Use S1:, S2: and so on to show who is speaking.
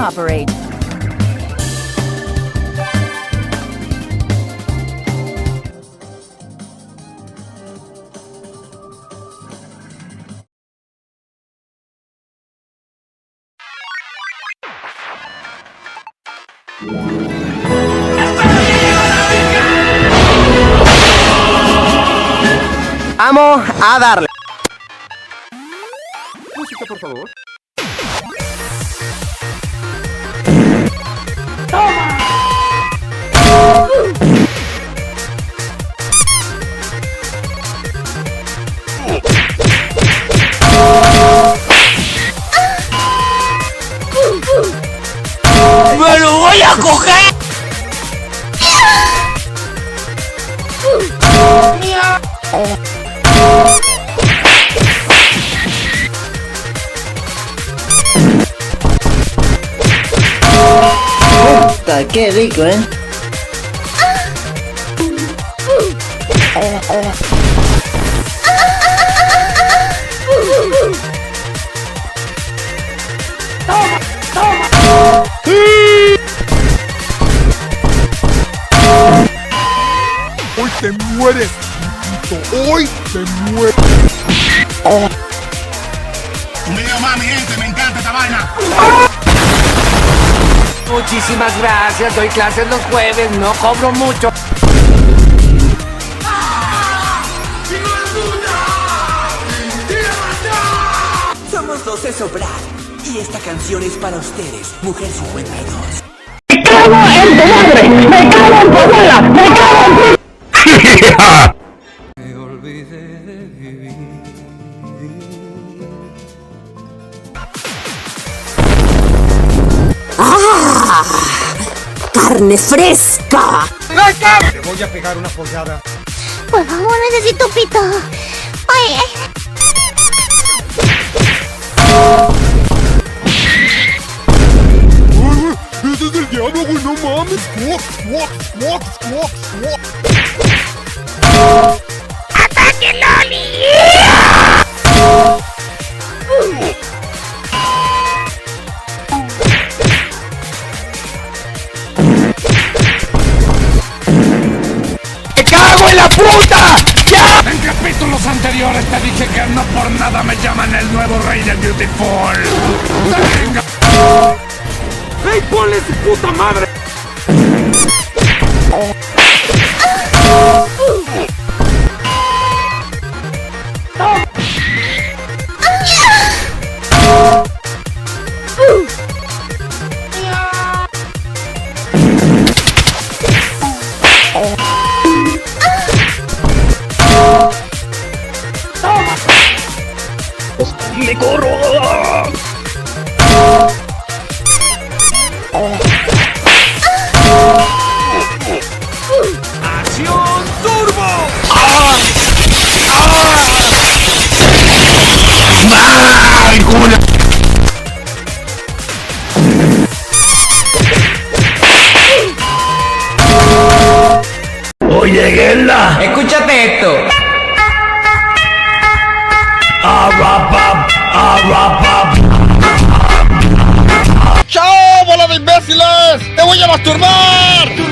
S1: cooperate.
S2: Vamos a darle.
S3: Música, por favor.
S2: ¡Me lo voy a coger!
S4: ¡Qué rico, eh!
S3: Hoy te mueres, hijito. Hoy te mueres.
S5: Mío, mami, gente, me encanta esta vaina.
S2: Muchísimas gracias, doy clases los jueves, no cobro mucho.
S6: Somos los de sobrar y esta canción es para ustedes, Mujer 52.
S7: ¡Me cago en tu madre! ¡Me cago en tu abuela! ¡Me cago en tu...
S8: Me olvidé de vivir.
S1: ¡Ah! ¡Carne fresca!
S3: Te voy a pegar una pollada.
S7: Por favor, necesito pito. Ay,
S3: ¡Ese es el diablo, güey! ¡No mames!
S7: ¡Ataque, Loli!
S2: ¡Me cago en la puta! ¡Ya!
S5: En capítulos anteriores te dije que no por nada me llaman el nuevo rey del Beautiful. Venga.
S3: ¡Ey, ponle su puta madre!
S7: ¡Me corro!
S5: ¡Acción turbo!
S2: ¡Ay, culo!
S5: Oye, Guerra.
S2: Escúchate esto.
S3: ¡Chao, bola de imbéciles! ¡Te voy a masturbar!